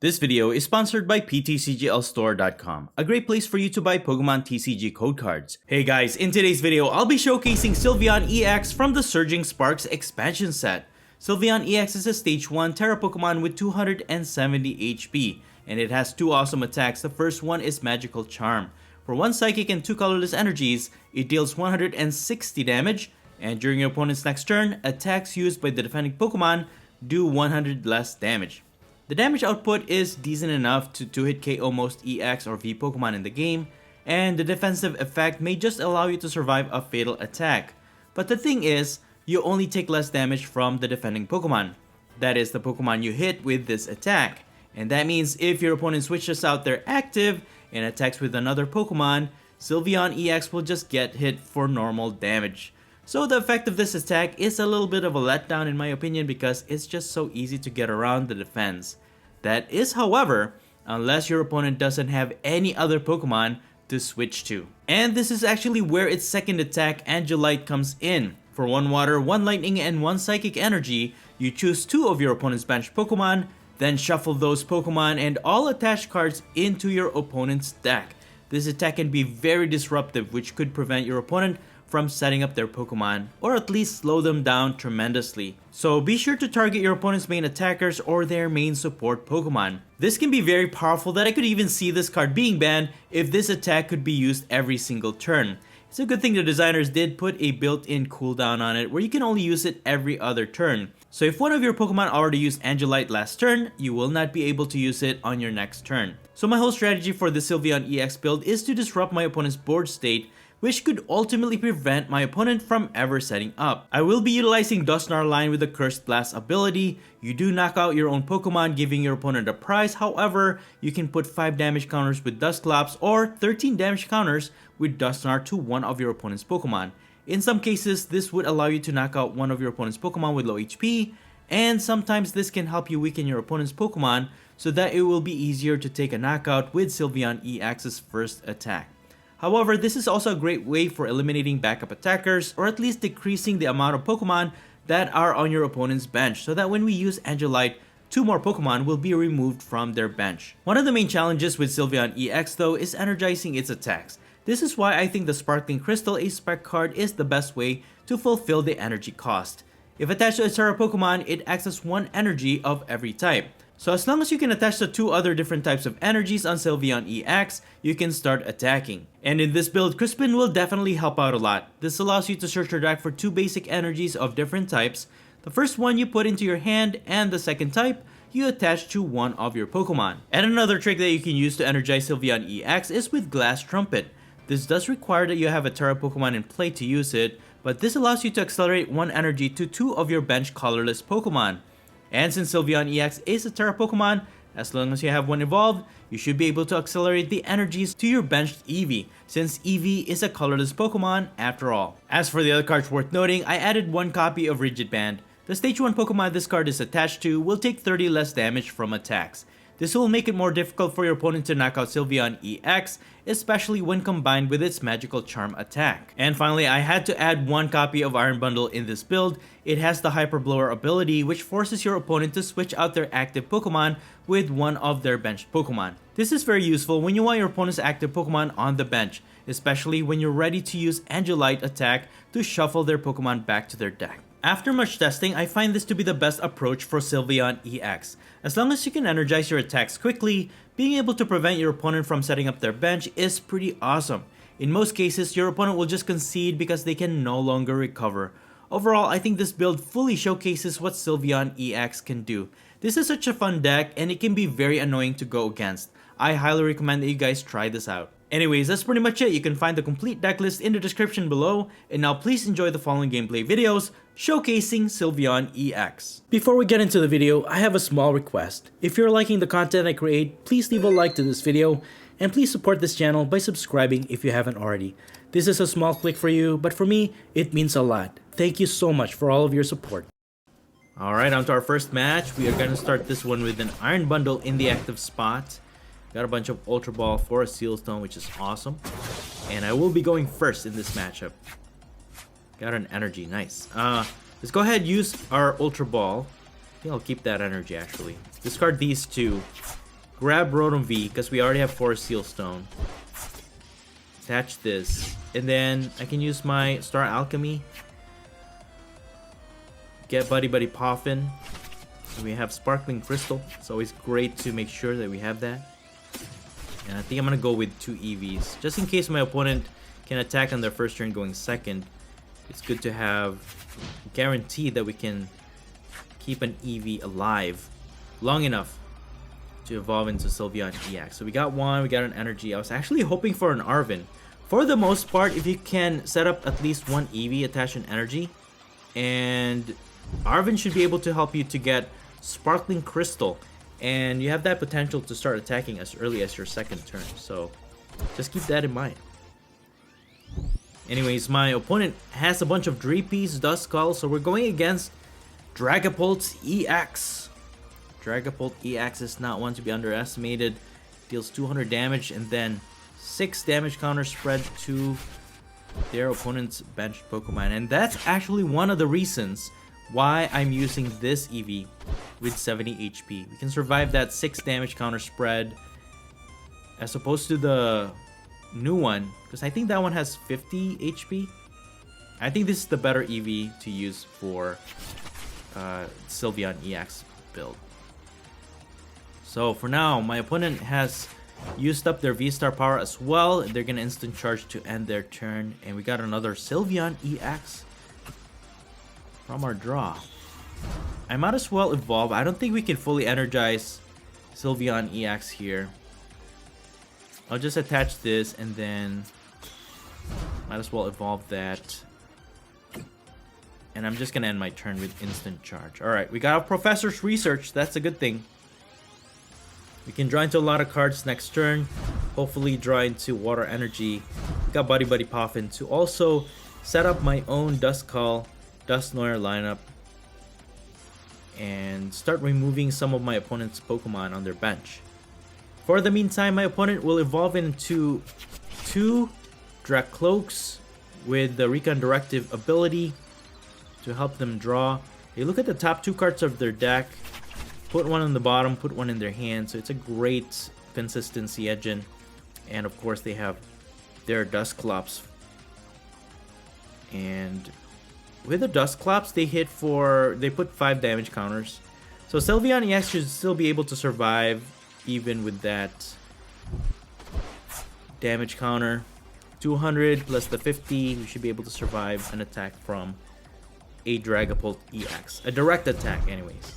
This video is sponsored by PTCGLstore.com, a great place for you to buy Pokemon TCG code cards. Hey guys, in today's video, I'll be showcasing Sylveon EX from the Surging Sparks expansion set. Sylveon EX is a Stage 1 Terra Pokemon with 270 HP, and it has two awesome attacks. The first one is Magical Charm. For 1 Psychic and 2 Colorless Energies, it deals 160 damage, and during your opponent's next turn, attacks used by the defending Pokemon do 100 less damage. The damage output is decent enough to 2-hit KO most EX or V Pokemon in the game, and the defensive effect may just allow you to survive a fatal attack. But the thing is, you only take less damage from the defending Pokemon. That is the Pokemon you hit with this attack. And that means if your opponent switches out their active and attacks with another Pokemon, Sylveon EX will just get hit for normal damage. So the effect of this attack is a little bit of a letdown in my opinion because it's just so easy to get around the defense. That is, however, unless your opponent doesn't have any other Pokemon to switch to. And this is actually where its second attack, Angelite, comes in. For 1 Water, 1 Lightning, and 1 Psychic Energy, you choose 2 of your opponent's bench Pokemon, then shuffle those Pokemon and all attached cards into your opponent's deck. This attack can be very disruptive, which could prevent your opponent from setting up their Pokemon, or at least slow them down tremendously. So be sure to target your opponent's main attackers or their main support Pokemon. This can be very powerful that I could even see this card being banned if this attack could be used every single turn. It's a good thing the designers did put a built-in cooldown on it where you can only use it every other turn. So if one of your Pokemon already used Angelite last turn, you will not be able to use it on your next turn. So my whole strategy for the Sylveon EX build is to disrupt my opponent's board state, which could ultimately prevent my opponent from ever setting up. I will be utilizing Dusknoir line with the Cursed Blast ability. You do knock out your own Pokemon, giving your opponent a prize. However, you can put 5 damage counters with Dusclops or 13 damage counters with Dusknoir to one of your opponent's Pokemon. In some cases, this would allow you to knock out one of your opponent's Pokemon with low HP, and sometimes this can help you weaken your opponent's Pokemon so that it will be easier to take a knockout with Sylveon EX's first attack. However, this is also a great way for eliminating backup attackers or at least decreasing the amount of Pokemon that are on your opponent's bench so that when we use Angelite, 2 more Pokemon will be removed from their bench. One of the main challenges with Sylveon EX though is energizing its attacks. This is why I think the Sparkling Crystal Ace Spec card is the best way to fulfill the energy cost. If attached to a Terra Pokemon, it acts as 1 energy of every type. So as long as you can attach the 2 other different types of energies on Sylveon EX, you can start attacking. And in this build, Crispin will definitely help out a lot. This allows you to search your deck for 2 basic energies of different types. The first one you put into your hand, and the second type you attach to one of your Pokemon. And another trick that you can use to energize Sylveon EX is with Glass Trumpet. This does require that you have a Terra Pokemon in play to use it, but this allows you to accelerate 1 energy to 2 of your bench colorless Pokemon. And since Sylveon EX is a Terra Pokemon, as long as you have 1 evolved, you should be able to accelerate the energies to your benched Eevee, since Eevee is a colorless Pokemon after all. As for the other cards worth noting, I added 1 copy of Rigid Band. The Stage 1 Pokemon this card is attached to will take 30 less damage from attacks. This will make it more difficult for your opponent to knock out Sylveon EX, especially when combined with its Magical Charm attack. And finally, I had to add 1 copy of Iron Bundle in this build. It has the Hyper Blower ability, which forces your opponent to switch out their active Pokemon with one of their benched Pokemon. This is very useful when you want your opponent's active Pokemon on the bench, especially when you're ready to use Angelite attack to shuffle their Pokemon back to their deck. After much testing, I find this to be the best approach for Sylveon EX. As long as you can energize your attacks quickly, being able to prevent your opponent from setting up their bench is pretty awesome. In most cases, your opponent will just concede because they can no longer recover. Overall, I think this build fully showcases what Sylveon EX can do. This is such a fun deck and it can be very annoying to go against. I highly recommend that you guys try this out. Anyways, that's pretty much it. You can find the complete deck list in the description below. And now please enjoy the following gameplay videos showcasing Sylveon EX. Before we get into the video, I have a small request. If you're liking the content I create, please leave a like to this video. And please support this channel by subscribing if you haven't already. This is a small click for you, but for me, it means a lot. Thank you so much for all of your support. Alright, on to our first match. We are going to start this one with an Iron Bundle in the active spot. Got a bunch of Ultra Ball for a Sealstone, which is awesome. And I will be going first in this matchup. Got an energy, nice. Let's go ahead and use our Ultra Ball. I think I'll keep that energy actually. Discard these 2. grab Rotom V, because we already have 4 Seal Stone. Attach this. And then I can use my Star Alchemy. Get Buddy Poffin. And we have Sparkling Crystal. It's always great to make sure that we have that. And I think I'm going to go with 2 EVs. Just in case my opponent can attack on their first turn going second. It's good to have guaranteed that we can keep an EV alive long enough to evolve into Sylveon EX. So we got one, we got an energy. I was actually hoping for an Arven. For the most part, if you can set up at least one EV, attach an energy, and Arven should be able to help you to get Sparkling Crystal, and you have that potential to start attacking as early as your second turn. So just keep that in mind. Anyways, my opponent has a bunch of Drapies, Duskull, so we're going against Dragapult's EX. Dragapult EX is not one to be underestimated. Deals 200 damage and then 6 damage counter spread to their opponent's benched Pokemon. And that's actually one of the reasons why I'm using this EV with 70 HP. We can survive that 6 damage counter spread as opposed to the new one, because I think that one has 50 HP. I think this is the better EV to use for Sylveon EX build. So for now, my opponent has used up their V-Star power as well. They're gonna instant charge to end their turn, and we got another Sylveon EX from our draw. I might as well evolve. I don't think we can fully energize Sylveon EX here. I'll just attach this and then might as well evolve that. And I'm just gonna end my turn with instant charge. Alright, we got our Professor's Research. That's a good thing. We can draw into a lot of cards next turn. Hopefully draw into Water Energy. We got Buddy Poffin to also set up my own Duskull, Dusknoir lineup. And start removing some of my opponent's Pokemon on their bench. For the meantime, my opponent will evolve into 2 Dracloaks with the Recon Directive ability to help them draw. They look at the top 2 cards of their deck, put one on the bottom, put one in their hand. So it's a great consistency engine. And of course they have their Dusclops. And with the Dusclops, they put 5 damage counters. So Sylveon EX should still be able to survive even with that damage counter. 200 plus the 50, we should be able to survive an attack from a Dragapult EX. A direct attack anyways.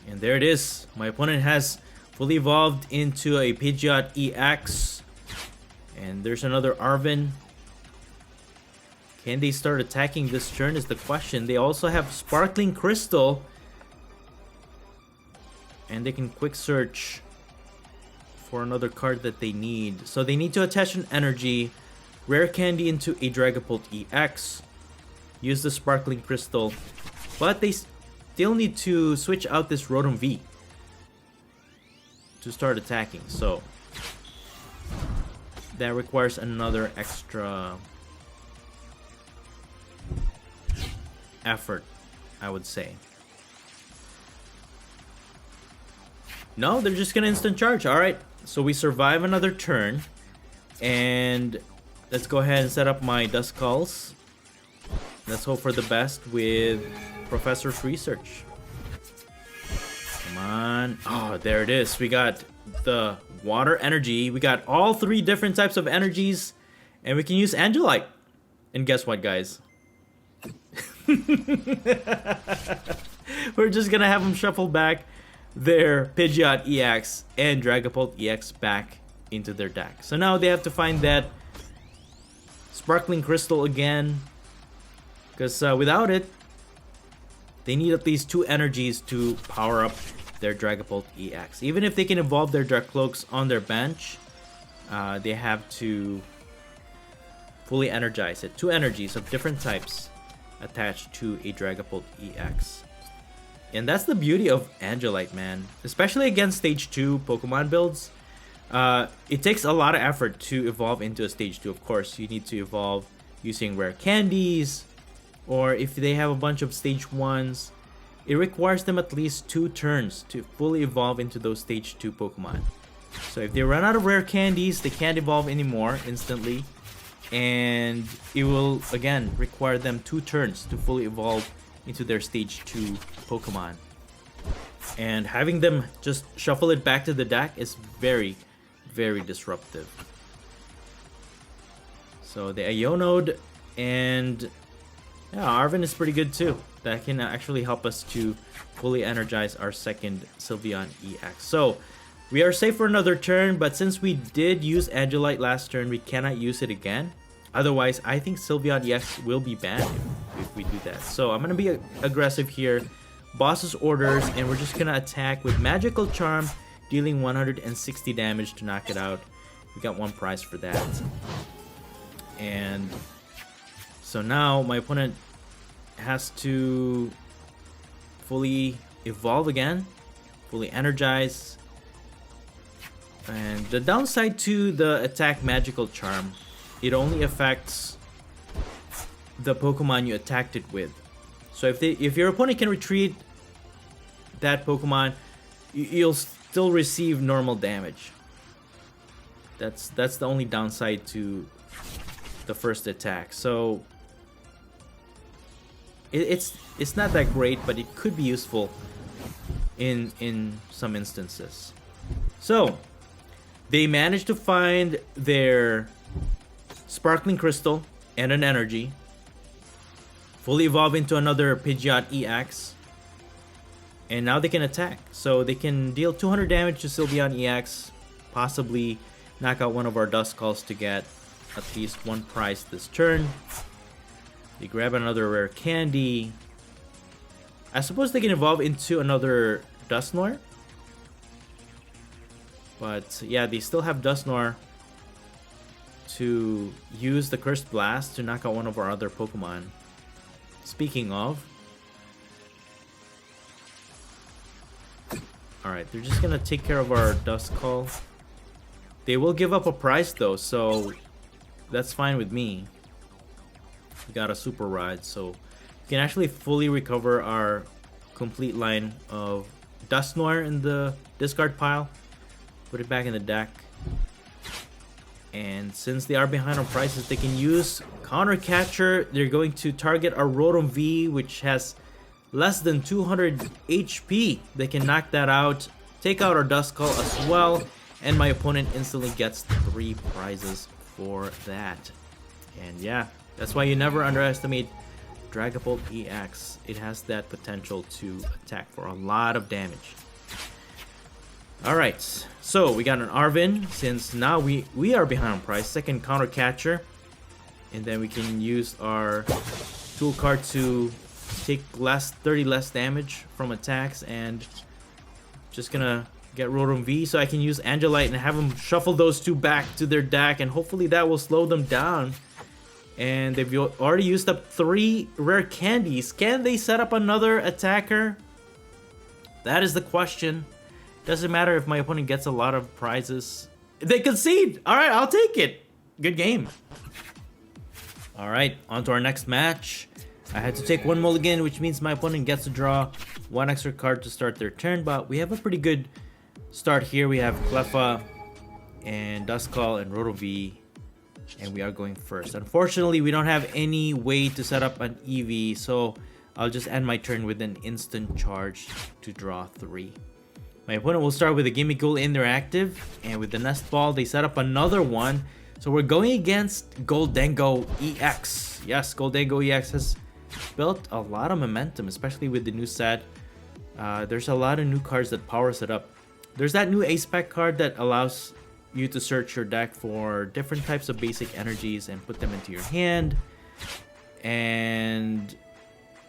And there it is. My opponent has fully evolved into a Pidgeot EX. And there's another Arven. Can they start attacking this turn is the question. They also have Sparkling Crystal. And they can quick search for another card that they need. So they need to attach an energy, Rare Candy into a Dragapult EX, use the Sparkling Crystal, but they still need to switch out this Rotom V to start attacking. So that requires another extra effort, I would say. No, they're just gonna instant charge. Alright, so we survive another turn. And let's go ahead and set up my Duskulls. Let's hope for the best with Professor's Research. Come on. Oh, there it is. We got the Water Energy. We got all 3 different types of energies. And we can use Angelite. And guess what, guys? We're just gonna have them shuffle back their Pidgeot EX and Dragapult EX back into their deck. So now they have to find that Sparkling Crystal again, because without it, they need at least 2 energies to power up their Dragapult EX. Even if they can evolve their Dracloaks on their bench, they have to fully energize it. 2 energies of different types attached to a Dragapult EX. And that's the beauty of Angelite, man. Especially against Stage 2 Pokemon builds. It takes a lot of effort to evolve into a Stage 2. Of course, you need to evolve using Rare Candies. Or if they have a bunch of Stage 1s, it requires them at least 2 turns to fully evolve into those stage 2 Pokemon. So if they run out of rare candies, they can't evolve anymore instantly. And it will, again, require them 2 turns to fully evolve into their stage 2 Pokemon. And having them just shuffle it back to the deck is very, very disruptive. So the Ionode and yeah, Arven is pretty good too. That can actually help us to fully energize our second Sylveon EX. So we are safe for another turn, but since we did use Angelite last turn, we cannot use it again. Otherwise, I think Sylveon EX will be banned if we do that. So I'm going to be aggressive here. Boss's orders, and we're just going to attack with Magical Charm, dealing 160 damage to knock it out. We got 1 prize for that. And so now my opponent has to fully evolve again, fully energize. And the downside to the attack Magical Charm, it only affects the Pokemon you attacked it with. So if your opponent can retreat that Pokemon, you'll still receive normal damage. That's the only downside to the first attack. So it's not that great, but it could be useful in some instances. So they managed to find their Sparkling Crystal and an Energy, fully evolve into another Pidgeot EX, and now they can attack. So they can deal 200 damage to Sylveon EX, possibly knock out one of our Duskulls to get at least 1 prize this turn. They grab another rare candy. I suppose they can evolve into another Dusknoir. But yeah, they still have Dusknoir to use the Cursed Blast to knock out one of our other Pokemon. Speaking of, alright, they're just gonna take care of our Duskull. They will give up a prize though, so that's fine with me. We got a Super Ride, so we can actually fully recover our complete line of Dusknoir in the discard pile. Put it back in the deck. And since they are behind on prices, they can use Counter Catcher. They're going to target our Rotom V, which has less than 200 HP. They can knock that out, take out our Duskull as well, and my opponent instantly gets 3 prizes for that. And yeah, that's why you never underestimate Dragapult EX. It has that potential to attack for a lot of damage. Alright, so we got an Arven, since now we are behind on price. Second Counter Catcher. And then we can use our tool card to take 30 less damage from attacks. And just gonna get Rotom V so I can use Angelite and have them shuffle those 2 back to their deck. And hopefully that will slow them down. And they've already used up 3 rare candies. Can they set up another attacker? That is the question. Doesn't matter if my opponent gets a lot of prizes. They concede! Alright, I'll take it. Good game. Alright, on to our next match. I had to take 1 mulligan, which means my opponent gets to draw 1 extra card to start their turn. But we have a pretty good start here. We have Cleffa and Duskull and Rotom V. And we are going first. Unfortunately, we don't have any way to set up an EV. So I'll just end my turn with an instant charge to draw 3. My opponent will start with a Gimmighoul Interactive, and with the Nest Ball, they set up another one. So we're going against Gholdengo EX. Yes, Gholdengo EX has built a lot of momentum, especially with the new set. There's a lot of new cards that powers it up. There's that new Ace-Pack card that allows you to search your deck for different types of basic energies and put them into your hand. And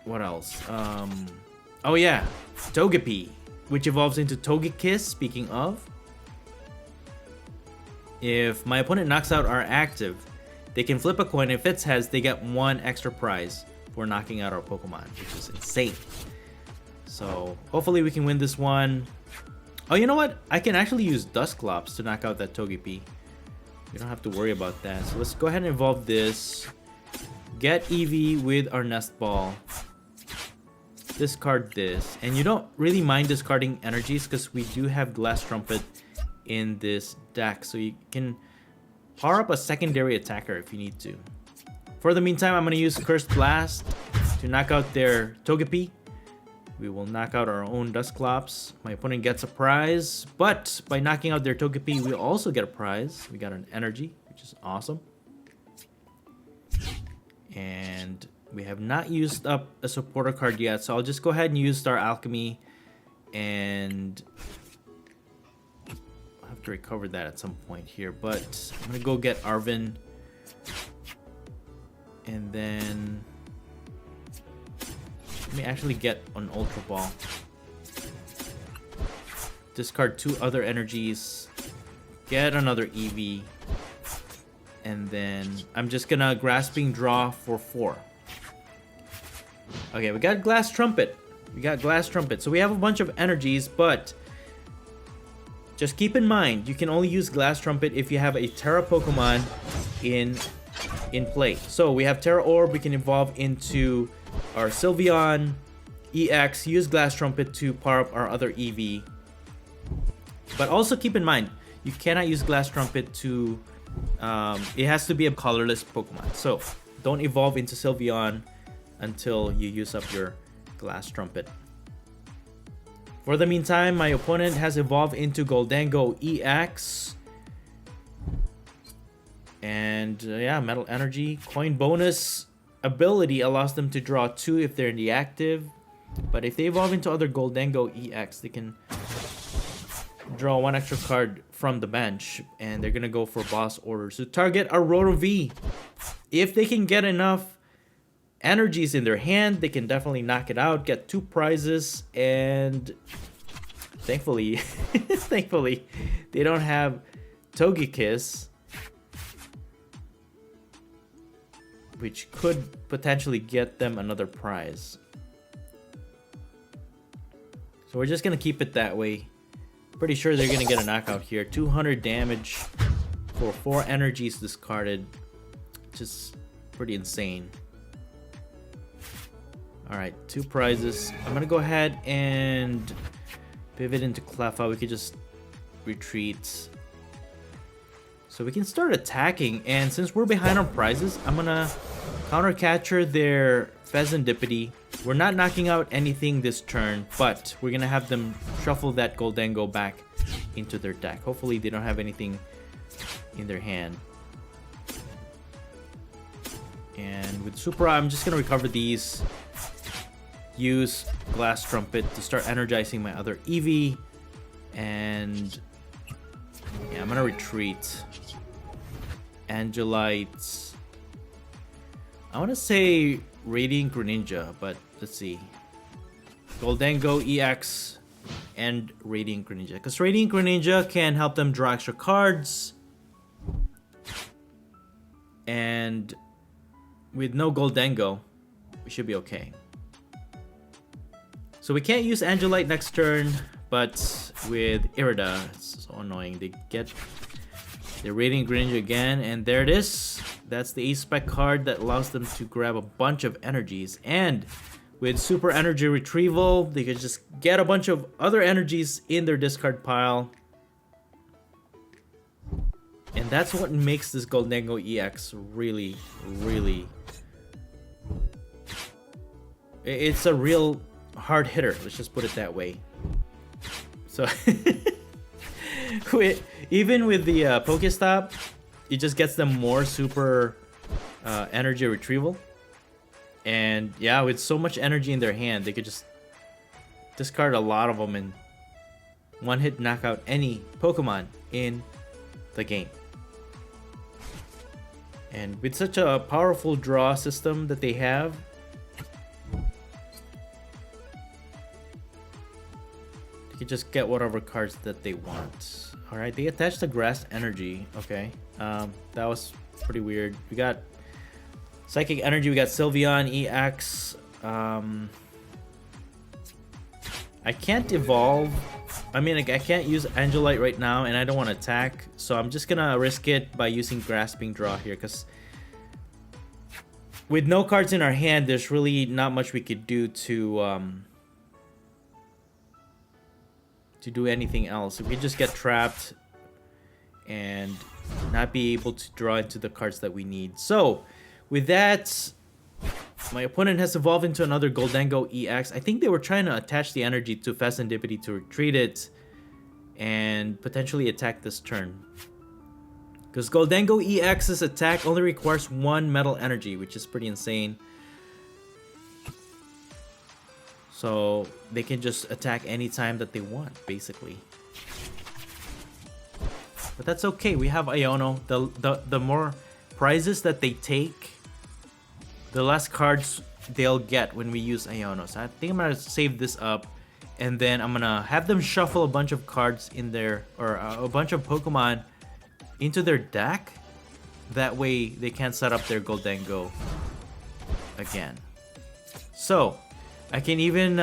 what else? Oh yeah, Togepi, which evolves into Togekiss. Speaking of, if my opponent knocks out our active, they can flip a coin. If it's heads, they get 1 extra prize for knocking out our Pokemon, which is insane. So hopefully we can win this one. Oh, you know what? I can actually use Dusclops to knock out that Togepi. We don't have to worry about that. So let's go ahead and evolve this. Get Eevee with our Nest Ball. discard this. And you don't really mind discarding energies because we do have Glass Trumpet in this deck. So you can power up a secondary attacker if you need to. For the meantime, I'm going to use Cursed Blast to knock out their Togepi. We will knock out our own Dusclops. My opponent gets a prize, but by knocking out their Togepi, we also get a prize. We got an energy, which is awesome. And we have not used up a supporter card yet, so I'll just go ahead and use Star Alchemy. And I'll have to recover that at some point here, but I'm going to go get Arven. And then let me actually get an Ultra Ball. Discard 2 other energies. Get another EV. And then I'm just gonna Grasping Draw for 4. Okay, we got Glass Trumpet. We got Glass Trumpet. So we have a bunch of energies, but just keep in mind, you can only use Glass Trumpet if you have a Terra Pokemon in play. So we have Terra Orb. We can evolve into our Sylveon EX, use Glass Trumpet to power up our other EV. But also keep in mind, you cannot use Glass Trumpet to... it has to be a colorless Pokemon. So don't evolve into Sylveon until you use up your Glass Trumpet. For the meantime, my opponent has evolved into Gholdengo EX. And yeah, Metal Energy. Coin bonus ability allows them to draw 2 if they're in the active. But if they evolve into other Gholdengo EX, they can draw 1 extra card from the bench. And they're going to go for boss orders to target a Roto V. If they can get enough energies in their hand, they can definitely knock it out, get 2 prizes. And thankfully, thankfully, they don't have Togekiss, which could potentially get them another prize. So we're just going to keep it that way. Pretty sure they're going to get a knockout here. 200 damage for 4 energies discarded. Just pretty insane. Alright, 2 prizes. I'm going to go ahead and pivot into Klawf. We could just retreat. So we can start attacking, and since we're behind on prizes, I'm gonna counter catcher their Pheasantipity. We're not knocking out anything this turn, but we're gonna have them shuffle that Gholdengo back into their deck. Hopefully they don't have anything in their hand. And with Supra, I'm just gonna recover these. Use Glass Trumpet to start energizing my other Eevee. And yeah, I'm gonna retreat. Angelite. I want to say Radiant Greninja, but let's see. Gholdengo EX and Radiant Greninja. Because Radiant Greninja can help them draw extra cards. And with no Gholdengo, we should be okay. So we can't use Angelite next turn, but with Irida, it's so annoying. They get the Radiant Greninja again, and there it is. That's the A-Spec card that allows them to grab a bunch of energies. And with Super Energy Retrieval, they could just get a bunch of other energies in their discard pile. And that's what makes this Gholdengo EX really, really... It's a real hard hitter, let's just put it that way. So... Even with the Pokestop, it just gets them more super energy retrieval. And yeah, with so much energy in their hand, they could just discard a lot of them and one-hit knock out any Pokemon in the game. And with such a powerful draw system that they have, they could just get whatever cards that they want. Alright, they attached the Grass Energy. Okay, that was pretty weird. We got Psychic Energy, we got Sylveon EX. I can't evolve. I mean, I can't use Angelite right now, and I don't want to attack. So I'm just gonna risk it by using Grasping Draw here, because with no cards in our hand, there's really not much we could do to do anything else. If we just get trapped and not be able to draw into the cards that we need. So, with that, my opponent has evolved into another Gholdengo EX. I think they were trying to attach the energy to Fezandipity to retreat it and potentially attack this turn. Because Gholdengo EX's attack only requires 1 metal energy, which is pretty insane. So they can just attack anytime that they want, basically. But that's okay. We have Iono. The more prizes that they take, the less cards they'll get when we use Iono. So I think I'm gonna save this up, and then I'm gonna have them shuffle a bunch of cards in there, or a bunch of Pokemon into their deck. That way they can't set up their Gholdengo again. So I can even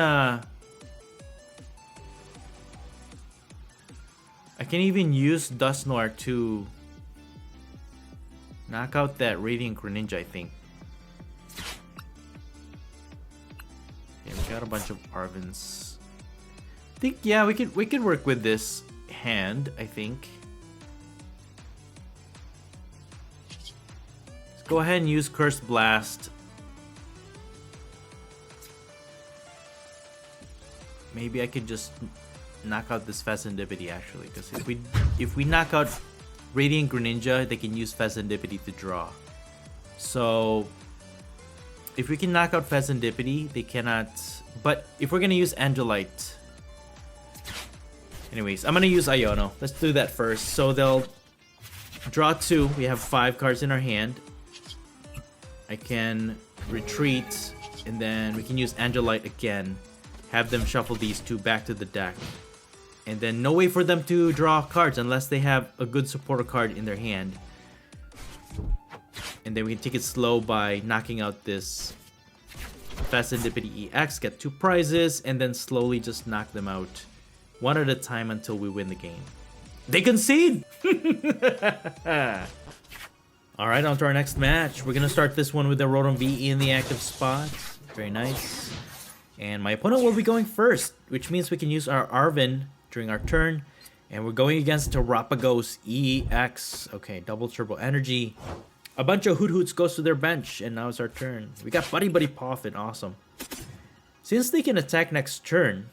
use Dusknoir to knock out that Radiant Greninja, I think. Okay, we got a bunch of Arvins. I think, yeah, we could work with this hand, I think. Let's go ahead and use Cursed Blast. Maybe I could just knock out this Fezandipity actually, because if we knock out Radiant Greninja, they can use Fezandipity to draw. So if we can knock out Fezandipity, they cannot. But if we're gonna use Angelite, anyways, I'm gonna use Iono. Let's do that first. So they'll draw 2. We have 5 cards in our hand. I can retreat, and then we can use Angelite again. Have them shuffle these 2 back to the deck. And then no way for them to draw cards unless they have a good supporter card in their hand. And then we can take it slow by knocking out this Fezandipity EX, get 2 prizes, and then slowly just knock them out one at a time until we win the game. They concede! Alright, on to our next match. We're gonna start this one with the Rotom VE in the active spot. Very nice. And my opponent will be going first, which means we can use our Arvin during our turn. And we're going against Terapagos EX. Okay, double turbo energy. A bunch of Hoot Hoots goes to their bench, and now it's our turn. We got Buddy Buddy Poffin, awesome. Since they can attack next turn,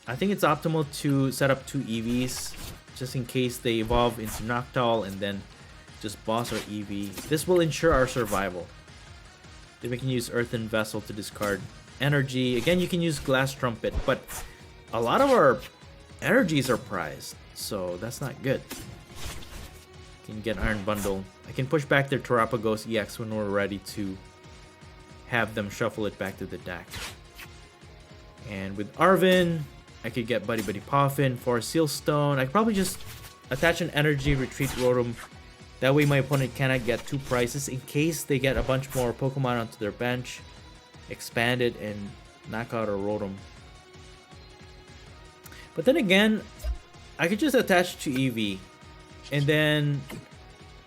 I think it's optimal to set up 2 EVs, just in case they evolve into Noctowl and then just boss our EV. This will ensure our survival. Then we can use Earthen Vessel to discard energy. Again, you can use Glass Trumpet, but a lot of our energies are prized, so that's not good. Can get Iron Bundle. I can push back their Terapagos EX when we're ready to have them shuffle it back to the deck. And with Arvin, I could get Buddy Buddy Poffin for a Seal Stone. I could probably just attach an energy, retreat Rotom. That way my opponent cannot get 2 prizes in case they get a bunch more Pokemon onto their bench. Expand it and knock out a Rotom. But then again, I could just attach to EV and then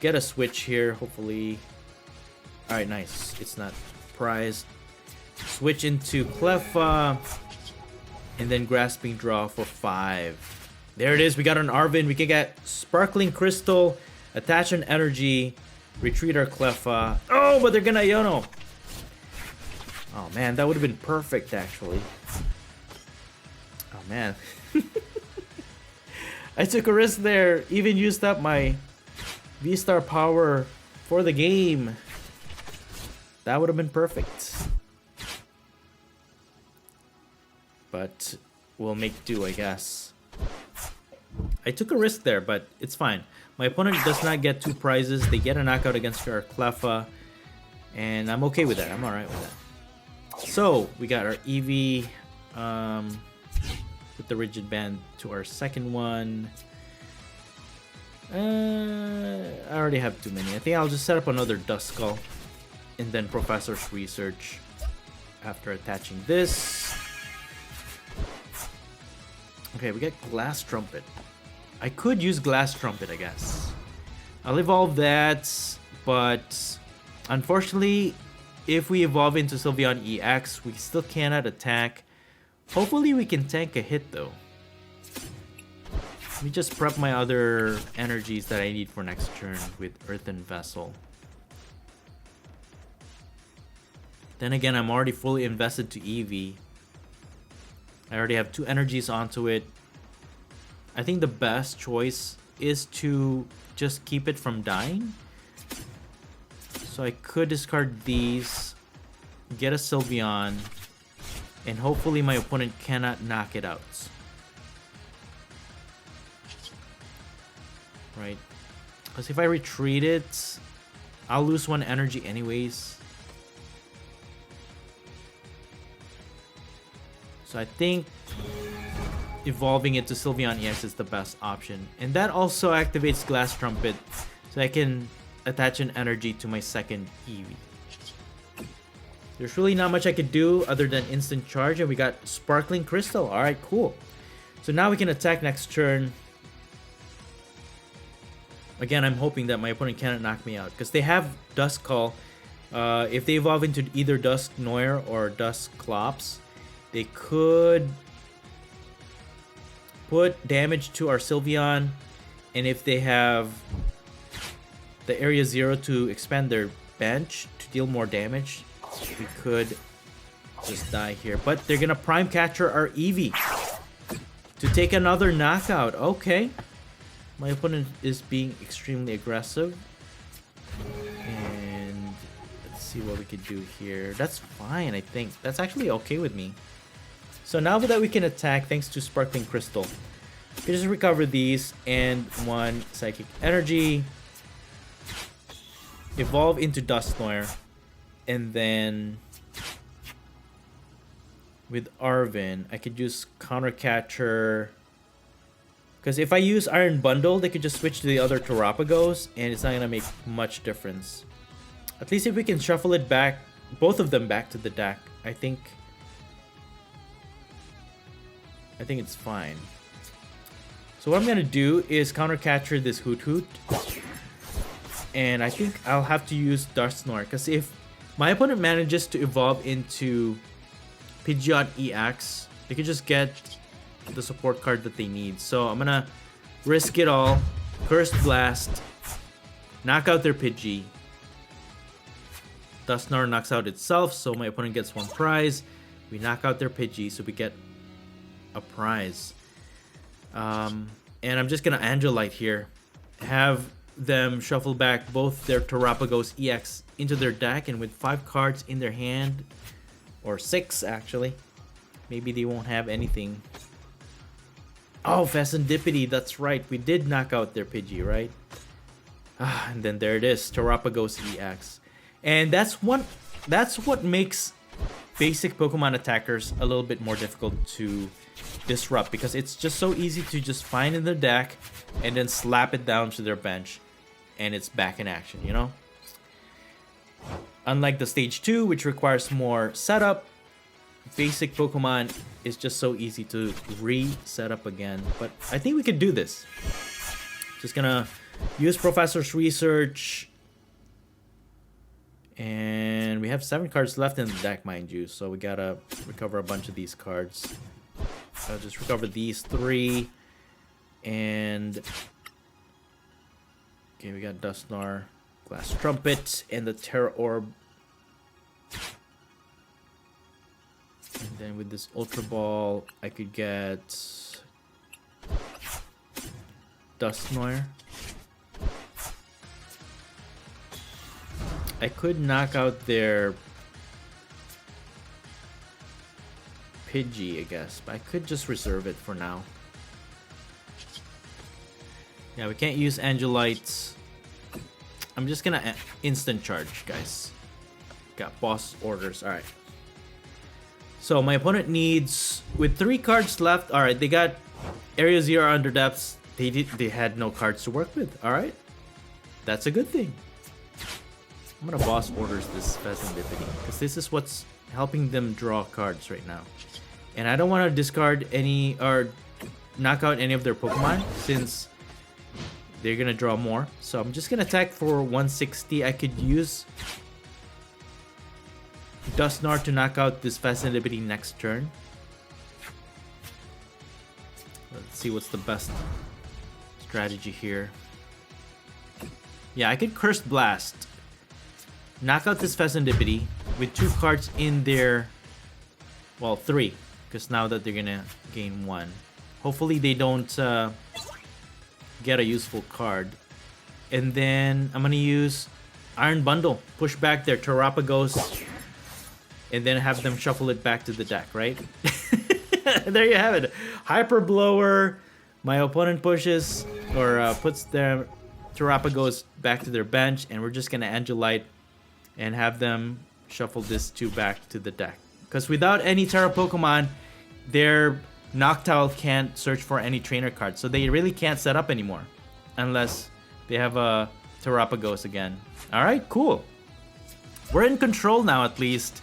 get a switch here, hopefully. Alright, nice. It's not prized. Switch into Cleffa and then Grasping Draw for 5. There it is. We got an Arvin. We can get Sparkling Crystal, attach an energy, retreat our Cleffa. Oh, but they're gonna Iono. Oh man, that would have been perfect actually. Oh man. I took a risk there. Even used up my V-Star power for the game. That would have been perfect. But we'll make do, I guess. I took a risk there, but it's fine. My opponent does not get 2 prizes. They get a knockout against our Cleffa. And I'm okay with that. I'm alright with that. So, we got our EV. Put the Rigid Band to our second one. I already have too many. I think I'll just set up another Duskull. And then Professor's Research after attaching this. Okay, we get Glass Trumpet. I could use Glass Trumpet, I guess. I'll evolve that, but unfortunately, if we evolve into Sylveon EX, we still cannot attack. Hopefully we can tank a hit though. Let me just prep my other energies that I need for next turn with Earthen Vessel. Then again, I'm already fully invested to Eevee. I already have 2 energies onto it. I think the best choice is to just keep it from dying. So I could discard these, get a Sylveon, and hopefully my opponent cannot knock it out. Right? Because if I retreat it, I'll lose 1 energy anyways. So I think evolving it to Sylveon EX is the best option. And that also activates Glass Trumpet, so I can attach an energy to my second Eevee. There's really not much I could do other than instant charge, and we got Sparkling Crystal. Alright, cool. So now we can attack next turn. Again, I'm hoping that my opponent cannot knock me out, because they have Duskull. If they evolve into either Dusknoir or Dusclops, they could put damage to our Sylveon, and if they have the Area 0 to expand their bench to deal more damage, we could just die here. But they're gonna Prime Catcher our Eevee to take another knockout. Okay. My opponent is being extremely aggressive. And let's see what we could do here. That's fine, I think. That's actually okay with me. So now that we can attack thanks to Sparkling Crystal, we just recover these and 1 Psychic Energy. Evolve into Dusknoir. And then with Arven, I could use Counter Catcher. Because if I use Iron Bundle, they could just switch to the other Terapagos, and it's not going to make much difference. At least if we can shuffle it back, both of them back to the deck, I think it's fine. So what I'm going to do is Counter Catcher this Hoot Hoot. And I think I'll have to use Dusknoir, because if my opponent manages to evolve into Pidgeot EX, they could just get the support card that they need. So I'm gonna risk it all. Cursed Blast, knock out their Pidgey. Dusknoir knocks out itself, so my opponent gets 1 prize. We knock out their Pidgey, so we get a prize. And I'm just gonna Angelite here. Have them shuffle back both their Terapagos EX into their deck, and with 5 cards in their hand, or 6 actually, maybe they won't have anything. Oh, Fecundipity, that's right. We did knock out their Pidgey, right? And then there it is, Terapagos EX. And that's what makes basic Pokemon attackers a little bit more difficult to disrupt, because it's just so easy to just find in their deck and then slap it down to their bench and it's back in action, you know? Unlike the stage 2, which requires more setup, basic Pokemon is just so easy to reset up again. But I think we could do this. Just gonna use Professor's Research. And we have 7 cards left in the deck, mind you. So we gotta recover a bunch of these cards. I'll just recover these 3. And okay, we got Dusknoir, Glass Trumpet, and the Terra Orb. And then with this Ultra Ball, I could get Dusknoir. I could knock out their Pidgey, I guess, but I could just reserve it for now. Yeah, we can't use Angelites. I'm just gonna instant charge, guys. Got boss orders. Alright. So my opponent needs, with 3 cards left. Alright, they got Area 0 under depths. They had no cards to work with. Alright. That's a good thing. I'm gonna boss orders this Fecundipity, because this is what's helping them draw cards right now. And I don't want to discard any or knock out any of their Pokemon, since they're gonna draw more. So I'm just gonna attack for 160. I could use Dusknoir to knock out this Facility next turn. Let's see what's the best strategy here. Yeah, I could Cursed Blast. Knock out this Facility with 2 cards in their... Well, 3. Because now that they're gonna gain 1. Hopefully they don't get a useful card. And then I'm gonna use Iron Bundle. Push back their Terapagos. And then have them shuffle it back to the deck, right? There you have it. Hyper Blower. My opponent pushes or puts their Terapagos back to their bench. And we're just gonna Angelite and have them shuffle this 2 back to the deck. Because without any Terra Pokemon, their Noctowl can't search for any trainer cards. So they really can't set up anymore. Unless they have a Terapagos again. Alright, cool. We're in control now at least.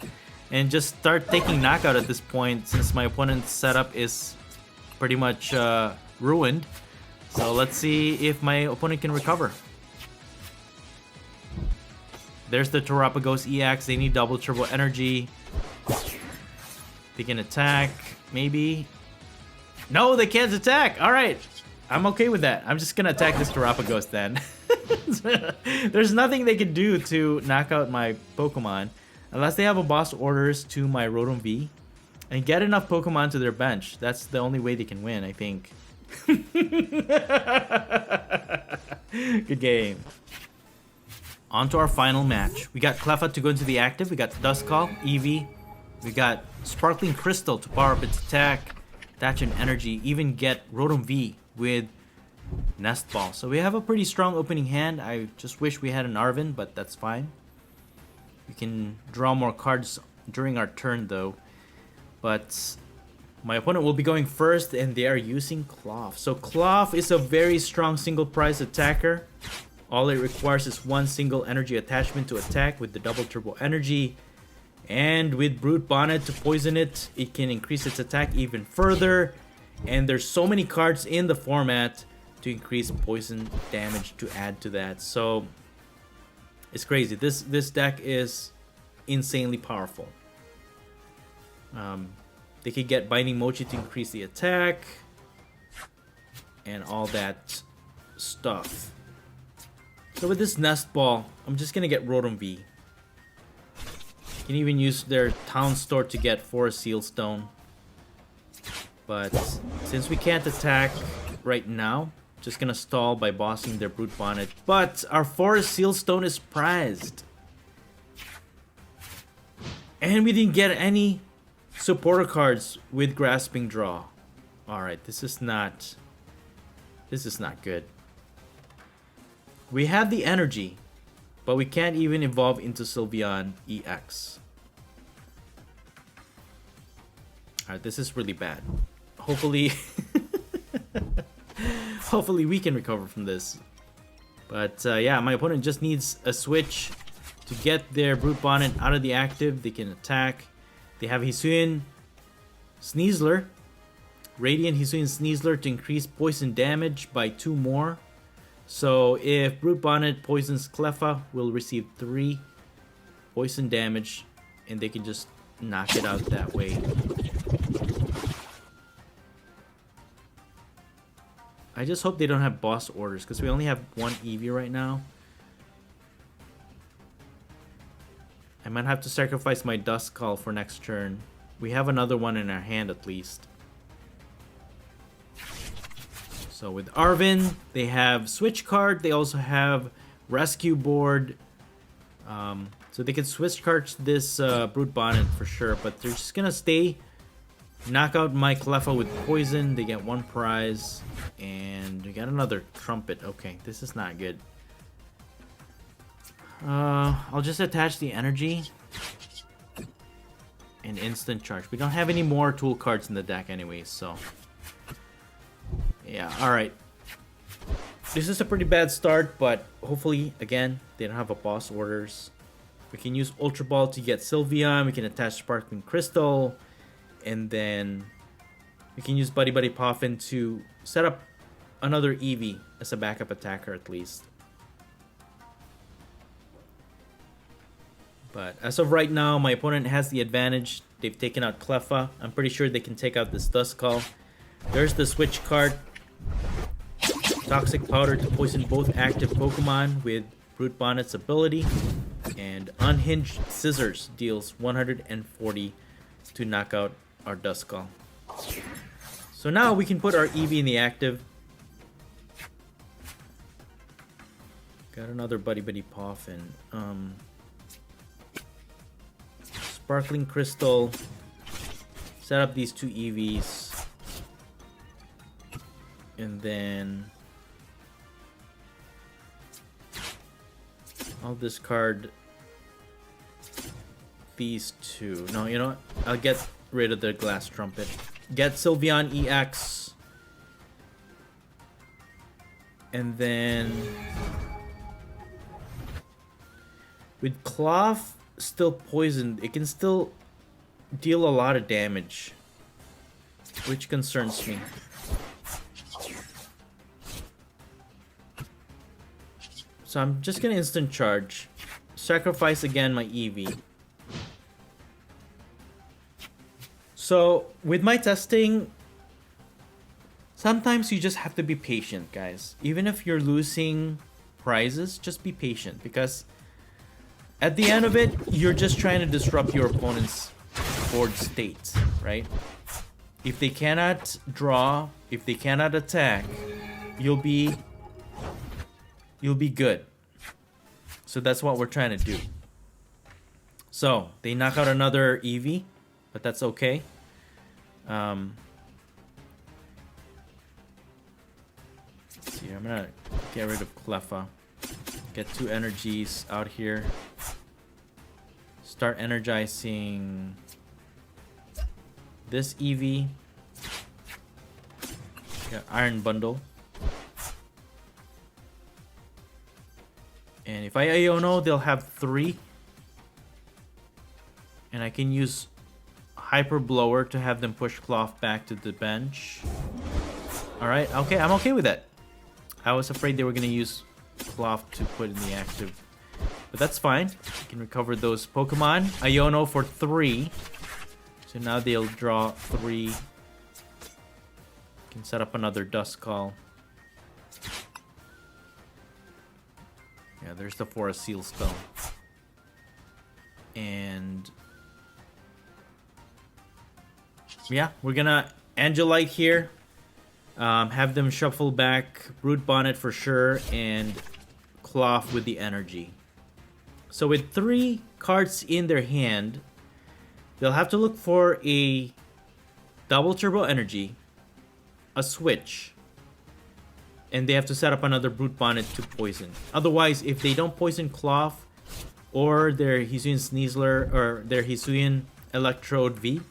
And just start taking knockout at this point since my opponent's setup is pretty much ruined. So let's see if my opponent can recover. There's the Terapagos EX. They need double turbo energy. They can attack, maybe. No, they can't attack. All right. I'm okay with that. I'm just going to attack this Terapagos then. There's nothing they can do to knock out my Pokemon. Unless they have a boss orders to my Rotom V. And get enough Pokemon to their bench. That's the only way they can win, I think. Good game. On to our final match. We got Klawf to go into the active. We got Duskull, Eevee. We got Sparkling Crystal to power up its attack. Attach an energy. Even get Rotom V with Nest Ball. So we have a pretty strong opening hand. I just wish we had an Arven, but that's fine. We can draw more cards during our turn though. But my opponent will be going first and they are using Klawf. So Klawf is a very strong single prize attacker. All it requires is 1 single energy attachment to attack with the double turbo energy. And with Brute Bonnet to poison it, it can increase its attack even further. And there's so many cards in the format to increase poison damage to add to that. So it's crazy. This deck is insanely powerful. They could get Binding Mochi to increase the attack. And all that stuff. So with this Nest Ball, I'm just gonna get Rotom V. You can even use their Town Store to get Forest Seal Stone. But since we can't attack right now, just gonna stall by bossing their Brute Bonnet. But our Forest Seal Stone is prized. And we didn't get any supporter cards with Grasping Draw. Alright, this is not good. We have the energy, but we can't even evolve into Sylveon EX. Alright, this is really bad. Hopefully... Hopefully we can recover from this. But yeah, my opponent just needs a switch to get their Brute Bonnet out of the active. They can attack. They have Hisuian Sneasler. Radiant Hisuian Sneasler to increase poison damage by 2 more. So if Brute Bonnet poisons Klawf, we'll receive 3 poison damage. And they can just knock it out that way. I just hope they don't have boss orders, because we only have 1 Eevee right now. I might have to sacrifice my Duskull for next turn. We have another one in our hand at least. So with Arven, they have Switch Card. They also have Rescue Board. So they can switch cards this Brute Bonnet for sure. But they're just going to stay. Knock out my Klawf with Poison. They get 1 prize. And we got another Trumpet. Okay, this is not good. I'll just attach the energy. And instant charge. We don't have any more tool cards in the deck anyways, so... Yeah, alright. This is a pretty bad start, but hopefully, again, they don't have a boss orders. We can use Ultra Ball to get Sylveon. We can attach Sparkling Crystal. And then we can use Buddy Buddy Poffin to set up another Eevee as a backup attacker at least. But as of right now, my opponent has the advantage. They've taken out Klawf. I'm pretty sure they can take out this Duskull. There's the switch card. Toxic Powder to poison both active Pokemon with Brute Bonnet's ability. And Unhinged Scissors deals 140 to knock out our Duskull. So now we can put our Eevee in the active. Got another Buddy Poffin. Sparkling Crystal. Set up these two Eevees. And then I'll discard these two. No, you know what? I'll get rid of the Glass Trumpet. Get Sylveon EX. And then with Klawf still poisoned, it can still deal a lot of damage, which concerns me. So I'm just gonna instant charge. Sacrifice again my Eevee. So with my testing, sometimes you just have to be patient, guys. Even if you're losing prizes, just be patient, because at the end of it, you're just trying to disrupt your opponent's board state, right? If they cannot draw, if they cannot attack, you'll be good. So that's what we're trying to do. So they knock out another Eevee, but that's okay. Let's see, I'm gonna get rid of Klawf. Get two energies out here. Start energizing this Eevee. Got Iron Bundle. And if I Iono, they'll have 3. And I can use Hyper Blower to have them push Klawf back to the bench. Alright, okay, I'm okay with that. I was afraid they were going to use Klawf to put in the active. But that's fine. I can recover those Pokemon. Iono for 3. So now they'll draw 3. Can set up another Duskull. Yeah, there's the Forest Seal Stone. And yeah, we're gonna Angelite here. Have them shuffle back Brute Bonnet for sure, and Klawf with the energy. So with 3 cards in their hand, they'll have to look for a double turbo energy, a switch, and they have to set up another Brute Bonnet to poison. Otherwise, if they don't poison Klawf or their Hisuian Sneasler or their Hisuian Electrode V,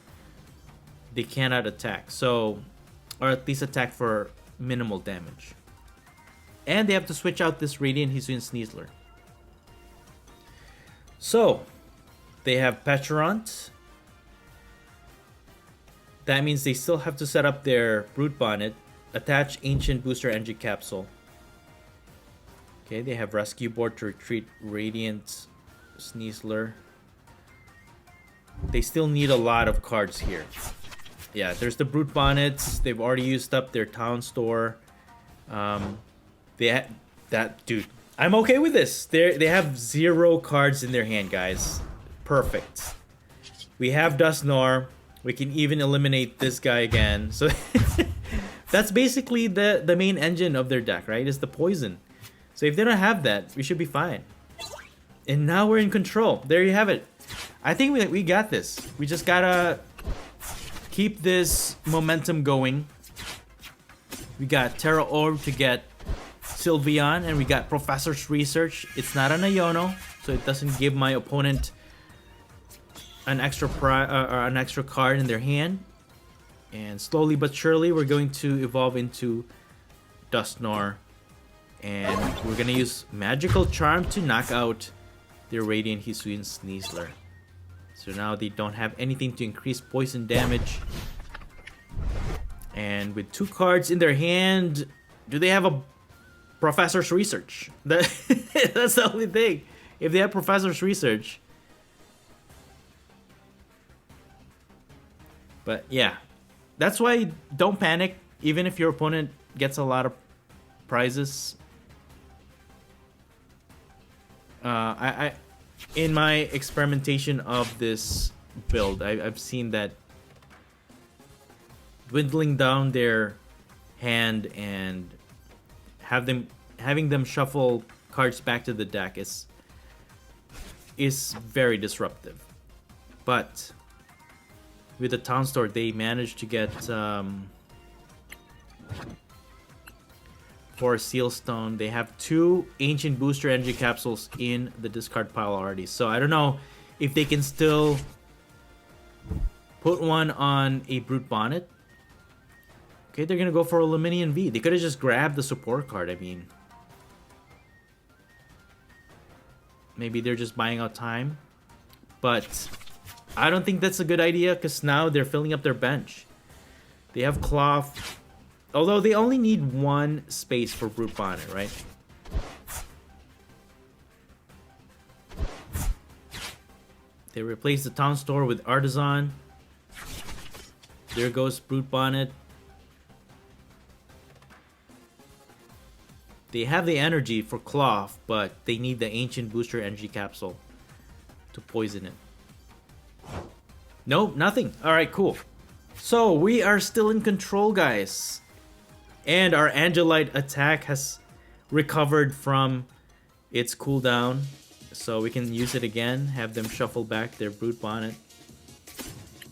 they cannot attack. So, or at least attack for minimal damage. And they have to switch out this Radiant Hisuian Sneasler. So, they have Petarant. That means they still have to set up their Brute Bonnet. Attach Ancient Booster Energy Capsule. Okay, they have Rescue Board to retreat Radiant Sneasler. They still need a lot of cards here. Yeah, there's the Brute Bonnets. They've already used up their Town Store. Dude, I'm okay with this. They have 0 cards in their hand, guys. Perfect. We have Dusknoir. We can even eliminate this guy again. So that's basically the main engine of their deck, right? Is the poison. So if they don't have that, we should be fine. And now we're in control. There you have it. I think we got this. We just gotta keep this momentum going. We got Terra Orb to get Sylveon, and we got Professor's Research. It's not an Iono, so it doesn't give my opponent an extra card in their hand. And slowly but surely, we're going to evolve into Dusknoir. And we're going to use Magical Charm to knock out their Radiant Hisuian Sneasler. So now they don't have anything to increase poison damage. And with 2 cards in their hand, do they have a Professor's Research? That's the only thing. If they have Professor's Research, But yeah, that's why don't panic, even if your opponent gets a lot of prizes. I in my experimentation of this build, I've seen that dwindling down their hand and having them shuffle cards back to the deck is very disruptive. But with the Town Store, they managed to get for Sealstone. They have 2 Ancient Booster Energy Capsules in the discard pile already. So I don't know if they can still put one on a Brute Bonnet. Okay, they're gonna go for a Luminian V. They could have just grabbed the support card, I mean. Maybe they're just buying out time. But I don't think that's a good idea, because now they're filling up their bench. They have Klawf. Although they only need 1 space for Brute Bonnet, right? They replace the Town Store with Artisan. There goes Brute Bonnet. They have the energy for Klawf, but they need the Ancient Booster Energy Capsule to poison it. Nope, nothing. Alright, cool. So, we are still in control, guys. And our Angelite attack has recovered from its cooldown. So we can use it again, have them shuffle back their Brute Bonnet.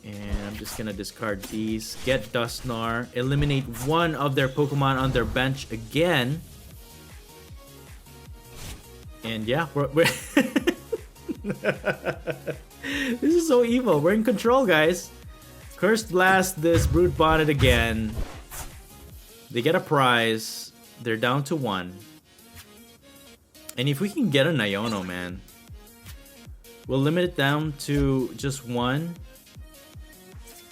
And I'm just gonna discard these, get Dusknoir, eliminate 1 of their Pokemon on their bench again. And yeah, we're this is so evil. We're in control, guys. Cursed Blast this Brute Bonnet again. They get a prize. They're down to 1. And if we can get a Iono, man, we'll limit it down to just 1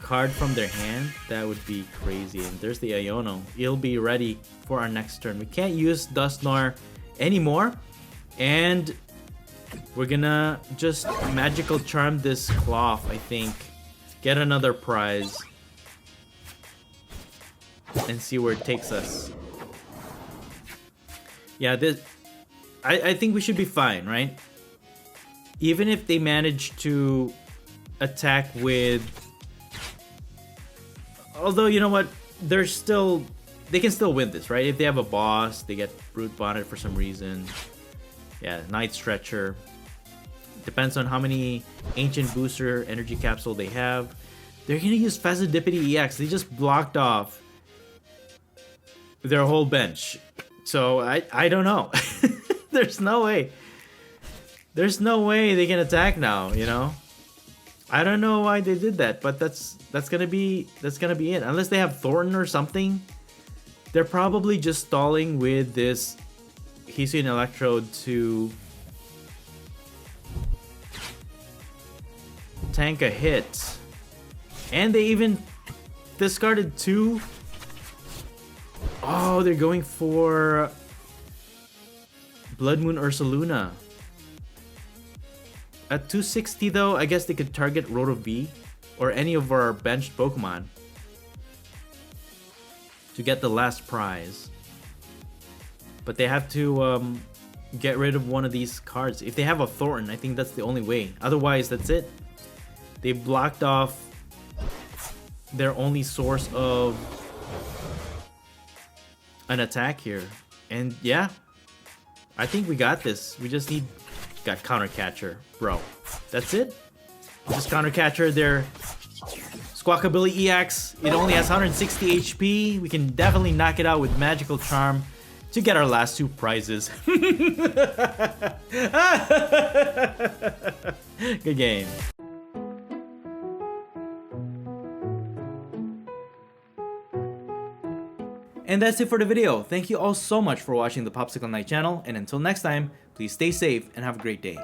card from their hand. That would be crazy. And there's the Iono. It'll be ready for our next turn. We can't use Dusknoir anymore. And we're gonna just Magical Charm this Klawf, I think. Get another prize. And see where it takes us. Yeah, I think we should be fine, right? Even if they manage to attack with... Although, you know what? They can still win this, right? If they have a boss, they get Brute Bonnet for some reason. Yeah, Night Stretcher. Depends on how many Ancient Booster Energy Capsule they have. They're gonna use Fezandipity EX. They just blocked off their whole bench. So I don't know. There's no way. There's no way they can attack now, you know? I don't know why they did that, but that's gonna be it. Unless they have Thornton or something. They're probably just stalling with this Hisuian Electrode to tank a hit. And they even discarded 2. Oh, they're going for Blood Moon Ursaluna. At 260 though, I guess they could target Roto V or any of our benched Pokemon to get the last prize. But they have to get rid of one of these cards. If they have a Thornton, I think that's the only way. Otherwise, that's it. They blocked off their only source of an attack here. And yeah, I think we got this. We just got Counter Catcher, bro. That's it. Just Counter Catcher their Squawkabilly EX. It only has 160 HP. We can definitely knock it out with Magical Charm to get our last 2 prizes. Good game. And that's it for the video. Thank you all so much for watching the Popsicleknight channel, and until next time, please stay safe and have a great day.